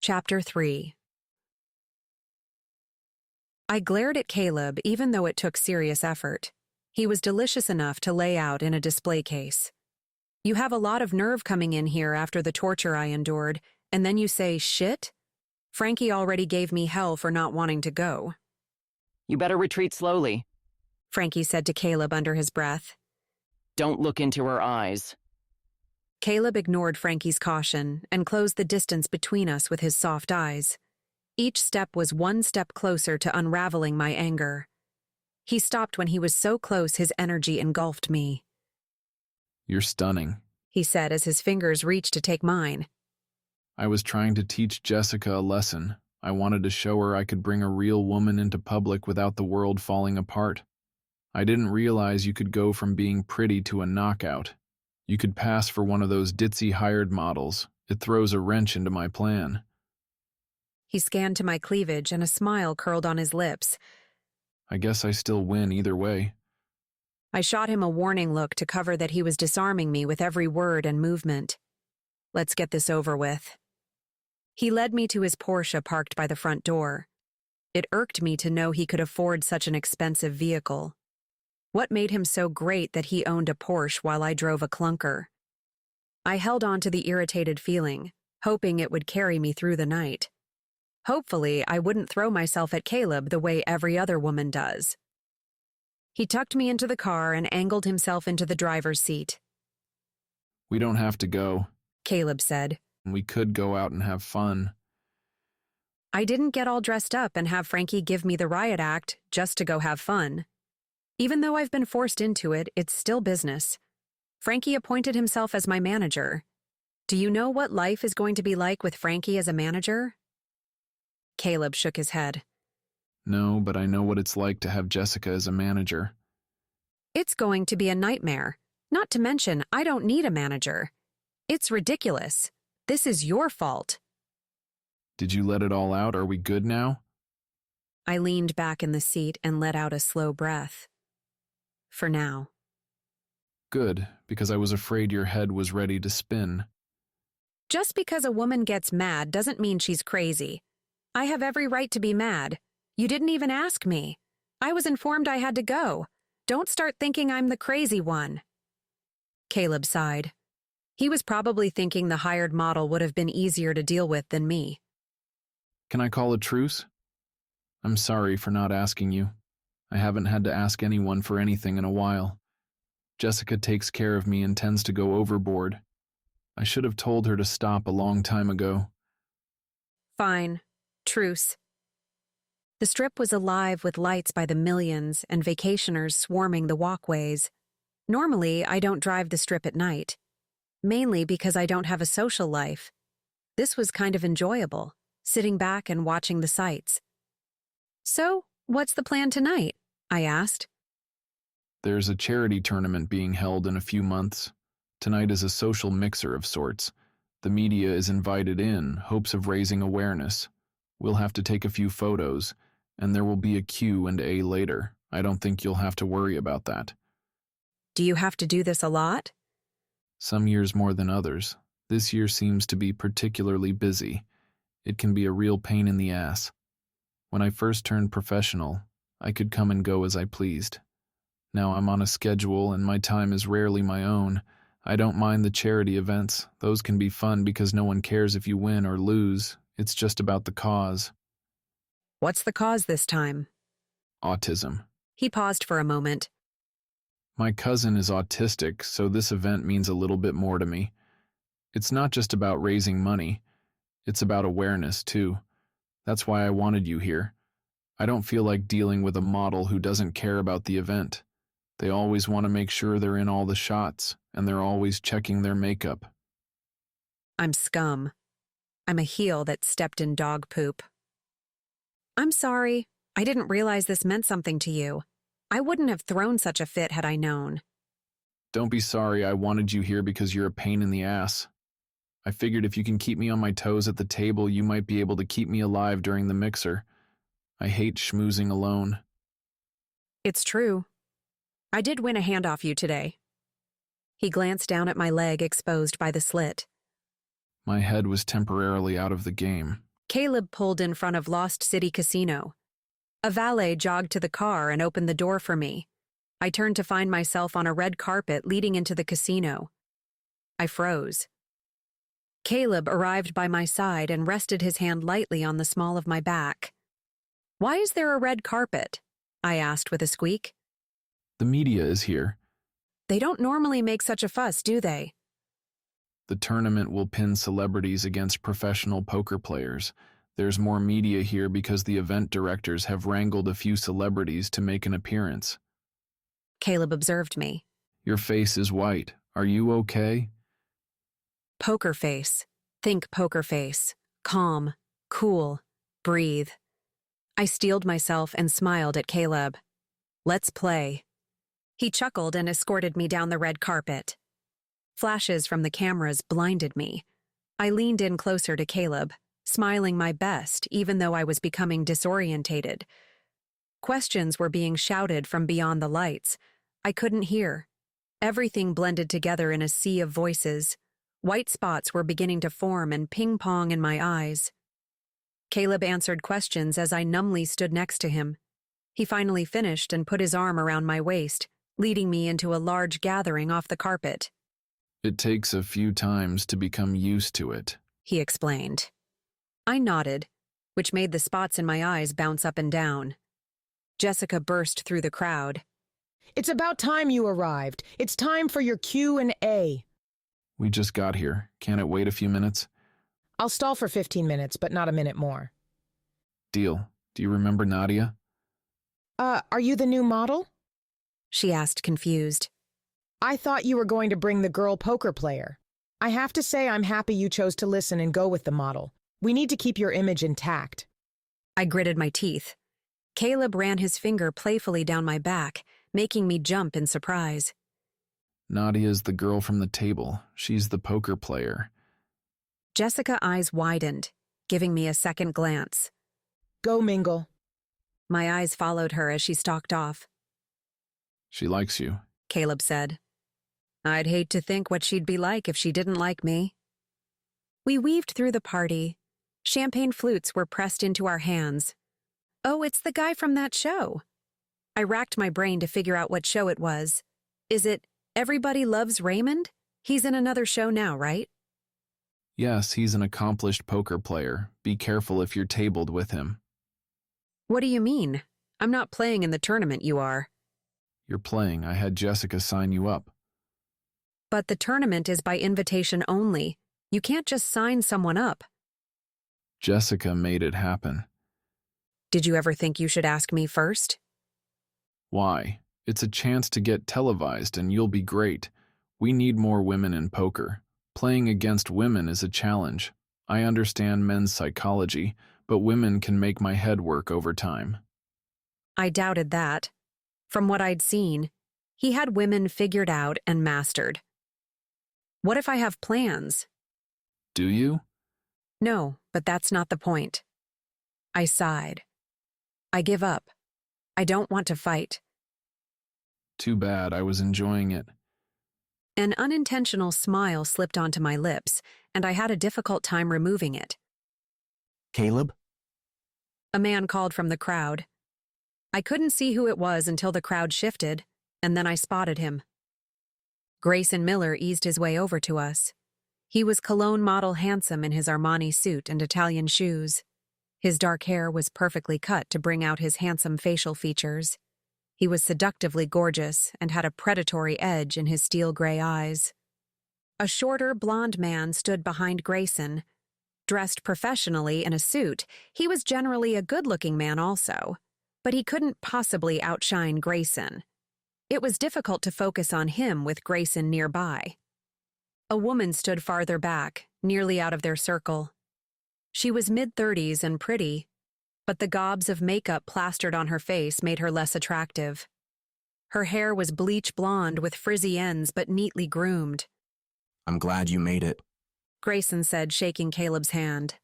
Chapter 3. I glared at Caleb even though it took serious effort. He was delicious enough to lay out in a display case. You have a lot of nerve coming in here after the torture I endured, and then you say, shit? Frankie already gave me hell for not wanting to go. You better retreat slowly, Frankie said to Caleb under his breath. Don't look into her eyes. Caleb ignored Frankie's caution and closed the distance between us with his soft eyes. Each step was one step closer to unraveling my anger. He stopped when he was so close his energy engulfed me. You're stunning, he said as his fingers reached to take mine. I was trying to teach Jessica a lesson. I wanted to show her I could bring a real woman into public without the world falling apart. I didn't realize you could go from being pretty to a knockout. You could pass for one of those ditzy hired models. It throws a wrench into my plan. He scanned to my cleavage and a smile curled on his lips. I guess I still win either way. I shot him a warning look to cover that he was disarming me with every word and movement. Let's get this over with. He led me to his Porsche parked by the front door. It irked me to know he could afford such an expensive vehicle. What made him so great that he owned a Porsche while I drove a clunker? I held on to the irritated feeling, hoping it would carry me through the night. Hopefully, I wouldn't throw myself at Caleb the way every other woman does. He tucked me into the car and angled himself into the driver's seat. We don't have to go, Caleb said. We could go out and have fun. I didn't get all dressed up and have Frankie give me the riot act just to go have fun. Even though I've been forced into it, it's still business. Frankie appointed himself as my manager. Do you know what life is going to be like with Frankie as a manager? Caleb shook his head. No, but I know what it's like to have Jessica as a manager. It's going to be a nightmare. Not to mention, I don't need a manager. It's ridiculous. This is your fault. Did you let it all out? Are we good now? I leaned back in the seat and let out a slow breath. For now. Good, because I was afraid your head was ready to spin. Just because a woman gets mad doesn't mean she's crazy. I have every right to be mad. You didn't even ask me. I was informed I had to go. Don't start thinking I'm the crazy one. Caleb sighed. He was probably thinking the hired model would have been easier to deal with than me. Can I call a truce? I'm sorry for not asking you. I haven't had to ask anyone for anything in a while. Jessica takes care of me and tends to go overboard. I should have told her to stop a long time ago. Fine. Truce. The strip was alive with lights by the millions and vacationers swarming the walkways. Normally, I don't drive the strip at night. Mainly because I don't have a social life. This was kind of enjoyable, sitting back and watching the sights. So, what's the plan tonight? I asked. There's a charity tournament being held in a few months. Tonight is a social mixer of sorts. The media is invited in, hopes of raising awareness. We'll have to take a few photos, and there will be a Q&A later. I don't think you'll have to worry about that. Do you have to do this a lot? Some years more than others. This year seems to be particularly busy. It can be a real pain in the ass. When I first turned professional, I could come and go as I pleased. Now I'm on a schedule and my time is rarely my own. I don't mind the charity events. Those can be fun because no one cares if you win or lose. It's just about the cause. What's the cause this time? Autism. He paused for a moment. My cousin is autistic, so this event means a little bit more to me. It's not just about raising money. It's about awareness, too. That's why I wanted you here. I don't feel like dealing with a model who doesn't care about the event. They always want to make sure they're in all the shots, and they're always checking their makeup. I'm scum. I'm a heel that stepped in dog poop. I'm sorry. I didn't realize this meant something to you. I wouldn't have thrown such a fit had I known. Don't be sorry. I wanted you here because you're a pain in the ass. I figured if you can keep me on my toes at the table, you might be able to keep me alive during the mixer. I hate schmoozing alone. It's true. I did win a hand off you today. He glanced down at my leg exposed by the slit. My head was temporarily out of the game. Caleb pulled in front of Lost City Casino. A valet jogged to the car and opened the door for me. I turned to find myself on a red carpet leading into the casino. I froze. Caleb arrived by my side and rested his hand lightly on the small of my back. "Why is there a red carpet?" I asked with a squeak. The media is here. They don't normally make such a fuss, do they? The tournament will pin celebrities against professional poker players. There's more media here because the event directors have wrangled a few celebrities to make an appearance. Caleb observed me. Your face is white. Are you okay? Poker face. Think poker face. Calm. Cool. Breathe. I steeled myself and smiled at Caleb. "Let's play." He chuckled and escorted me down the red carpet. Flashes from the cameras blinded me. I leaned in closer to Caleb, smiling my best even though I was becoming disorientated. Questions were being shouted from beyond the lights. I couldn't hear. Everything blended together in a sea of voices. White spots were beginning to form and ping-pong in my eyes. Caleb answered questions as I numbly stood next to him. He finally finished and put his arm around my waist, leading me into a large gathering off the carpet. It takes a few times to become used to it, he explained. I nodded, which made the spots in my eyes bounce up and down. Jessica burst through the crowd. "It's about time you arrived. It's time for your Q&A. We just got here. Can't it wait a few minutes? I'll stall for 15 minutes, but not a minute more." Deal. Do you remember Nadia? Are you the new model? She asked, confused. I thought you were going to bring the girl poker player. I have to say I'm happy you chose to listen and go with the model. We need to keep your image intact. I gritted my teeth. Caleb ran his finger playfully down my back, making me jump in surprise. Nadia's the girl from the table. She's the poker player. Jessica's eyes widened, giving me a second glance. Go mingle. My eyes followed her as she stalked off. She likes you, Caleb said. I'd hate to think what she'd be like if she didn't like me. We weaved through the party. Champagne flutes were pressed into our hands. Oh, it's the guy from that show. I racked my brain to figure out what show it was. Is it Everybody Loves Raymond? He's in another show now, right? Yes, he's an accomplished poker player. Be careful if you're tabled with him. What do you mean? I'm not playing in the tournament, you are. You're playing. I had Jessica sign you up. But the tournament is by invitation only. You can't just sign someone up. Jessica made it happen. Did you ever think you should ask me first? Why? It's a chance to get televised and you'll be great. We need more women in poker. Playing against women is a challenge. I understand men's psychology, but women can make my head work over time. I doubted that. From what I'd seen, he had women figured out and mastered. What if I have plans? Do you? No, but that's not the point. I sighed. I give up. I don't want to fight. Too bad. I was enjoying it. An unintentional smile slipped onto my lips, and I had a difficult time removing it. Caleb? A man called from the crowd. I couldn't see who it was until the crowd shifted, and then I spotted him. Grayson Miller eased his way over to us. He was Cologne model handsome in his Armani suit and Italian shoes. His dark hair was perfectly cut to bring out his handsome facial features. He was seductively gorgeous and had a predatory edge in his steel gray eyes. A shorter, blonde man stood behind Grayson. Dressed professionally in a suit, he was generally a good-looking man also, but he couldn't possibly outshine Grayson. It was difficult to focus on him with Grayson nearby. A woman stood farther back, nearly out of their circle. She was mid-30s and pretty, but the gobs of makeup plastered on her face made her less attractive. Her hair was bleach blonde with frizzy ends but neatly groomed. I'm glad you made it. Grayson said, shaking Caleb's hand.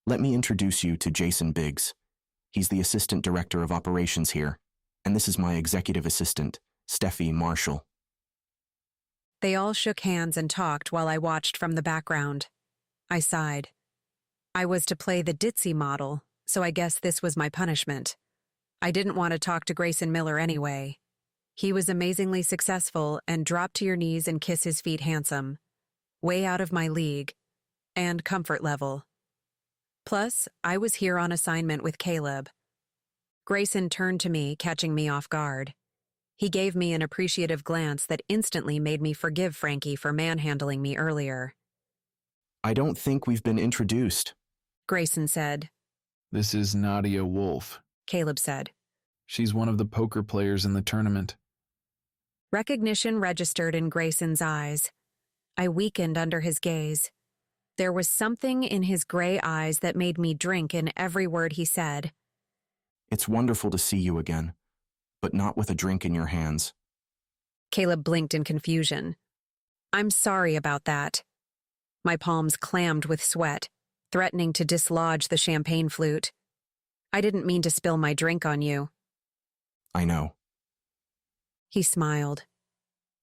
Let me introduce you to Jason Biggs. He's the assistant director of operations here, and this is my executive assistant, Steffi Marshall. They all shook hands and talked while I watched from the background. I sighed. I was to play the ditzy model, so I guess this was my punishment. I didn't want to talk to Grayson Miller anyway. He was amazingly successful and drop to your knees and kiss his feet handsome. Way out of my league. And comfort level. Plus, I was here on assignment with Caleb. Grayson turned to me, catching me off guard. He gave me an appreciative glance that instantly made me forgive Frankie for manhandling me earlier. I don't think we've been introduced. Grayson said. This is Nadia Wolf. Caleb said. She's one of the poker players in the tournament. Recognition registered in Grayson's eyes. I weakened under his gaze. There was something in his gray eyes that made me drink in every word he said. It's wonderful to see you again, but not with a drink in your hands. Caleb blinked in confusion. I'm sorry about that. My palms clammed with sweat, threatening to dislodge the champagne flute. I didn't mean to spill my drink on you. I know. He smiled.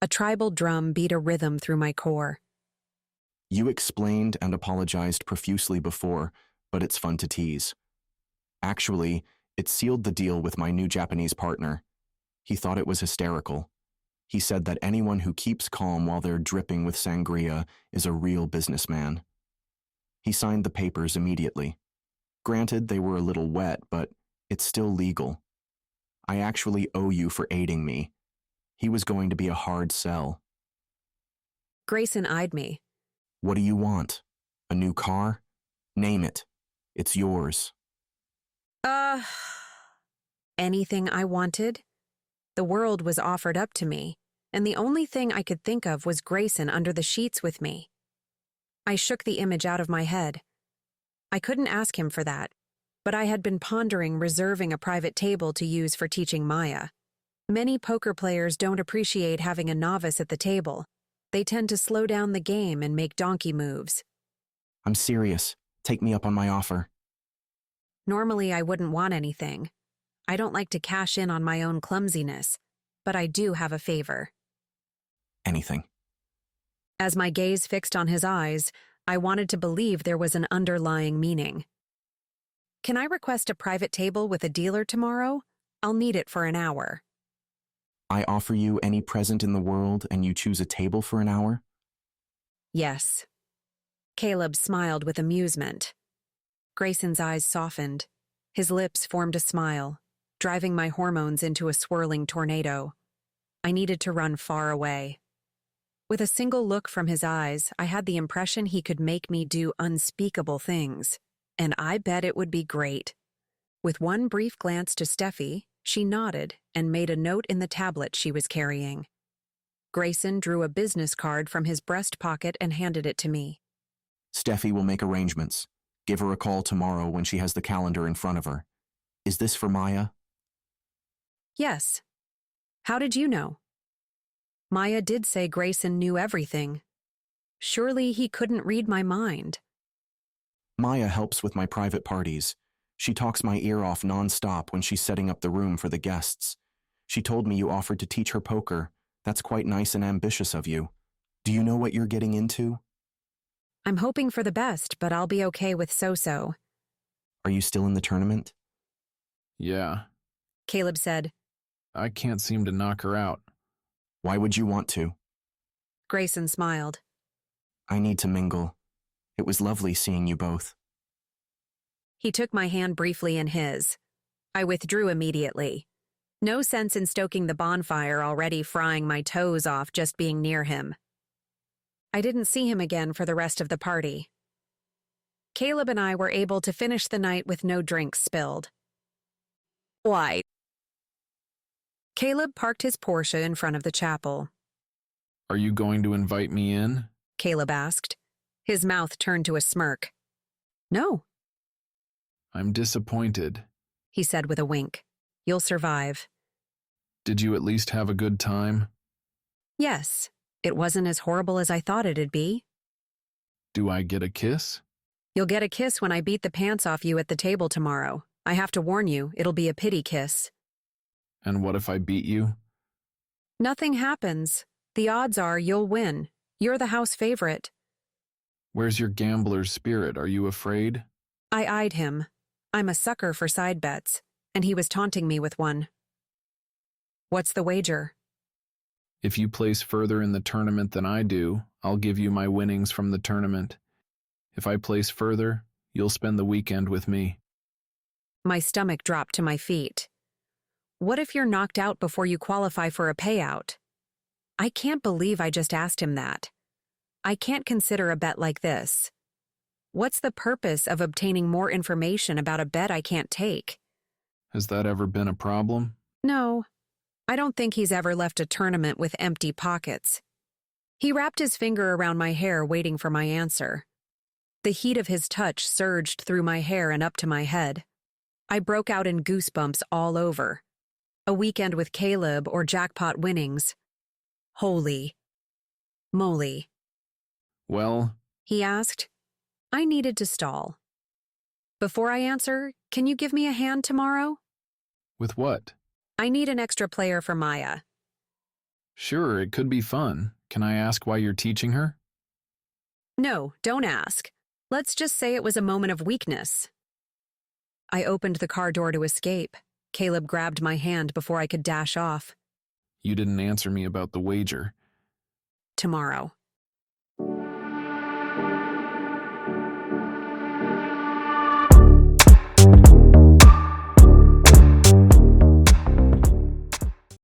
A tribal drum beat a rhythm through my core. You explained and apologized profusely before, but it's fun to tease. Actually, it sealed the deal with my new Japanese partner. He thought it was hysterical. He said that anyone who keeps calm while they're dripping with sangria is a real businessman. He signed the papers immediately. Granted, they were a little wet, but it's still legal. I actually owe you for aiding me. He was going to be a hard sell. Grayson eyed me. What do you want? A new car? Name it. It's yours. Anything I wanted? The world was offered up to me, and the only thing I could think of was Grayson under the sheets with me. I shook the image out of my head. I couldn't ask him for that, but I had been pondering reserving a private table to use for teaching Maya. Many poker players don't appreciate having a novice at the table. They tend to slow down the game and make donkey moves. I'm serious. Take me up on my offer. Normally, I wouldn't want anything. I don't like to cash in on my own clumsiness, but I do have a favor. Anything. As my gaze fixed on his eyes, I wanted to believe there was an underlying meaning. Can I request a private table with a dealer tomorrow? I'll need it for an hour. I offer you any present in the world and you choose a table for an hour? Yes. Caleb smiled with amusement. Grayson's eyes softened. His lips formed a smile, driving my hormones into a swirling tornado. I needed to run far away. With a single look from his eyes, I had the impression he could make me do unspeakable things, and I bet it would be great. With one brief glance to Steffi, she nodded and made a note in the tablet she was carrying. Grayson drew a business card from his breast pocket and handed it to me. Steffi will make arrangements. Give her a call tomorrow when she has the calendar in front of her. Is this for Maya? Yes. How did you know? Maya did say Grayson knew everything. Surely he couldn't read my mind. Maya helps with my private parties. She talks my ear off nonstop when she's setting up the room for the guests. She told me you offered to teach her poker. That's quite nice and ambitious of you. Do you know what you're getting into? I'm hoping for the best, but I'll be okay with so-so. Are you still in the tournament? Yeah, Caleb said. I can't seem to knock her out. Why would you want to? Grayson smiled. I need to mingle. It was lovely seeing you both. He took my hand briefly in his. I withdrew immediately. No sense in stoking the bonfire already frying my toes off just being near him. I didn't see him again for the rest of the party. Caleb and I were able to finish the night with no drinks spilled. Why? Caleb parked his Porsche in front of the chapel. Are you going to invite me in? Caleb asked. His mouth turned to a smirk. No, I'm disappointed. he said with a wink. You'll survive. Did you at least have a good time? Yes, it wasn't as horrible as I thought it'd be. Do I get a kiss? You'll get a kiss when I beat the pants off you at the table tomorrow. I have to warn you, it'll be a pity kiss. And what if I beat you? Nothing happens. The odds are you'll win. You're the house favorite. Where's your gambler's spirit? Are you afraid? I eyed him. I'm a sucker for side bets, and he was taunting me with one. What's the wager? If you place further in the tournament than I do, I'll give you my winnings from the tournament. If I place further, you'll spend the weekend with me. My stomach dropped to my feet. What if you're knocked out before you qualify for a payout? I can't believe I just asked him that. I can't consider a bet like this. What's the purpose of obtaining more information about a bet I can't take? Has that ever been a problem? No, I don't think he's ever left a tournament with empty pockets. He wrapped his finger around my hair, waiting for my answer. The heat of his touch surged through my hair and up to my head. I broke out in goosebumps all over. A weekend with Caleb or jackpot winnings. Holy moly. Well, He asked. I needed to stall. Before I answer, can you give me a hand tomorrow? with what? I need an extra player for Maya. Sure, it could be fun. Can I ask why you're teaching her? No, don't ask. Let's just say it was a moment of weakness. I opened the car door to escape. Caleb grabbed my hand before I could dash off. You didn't answer me about the wager. Tomorrow.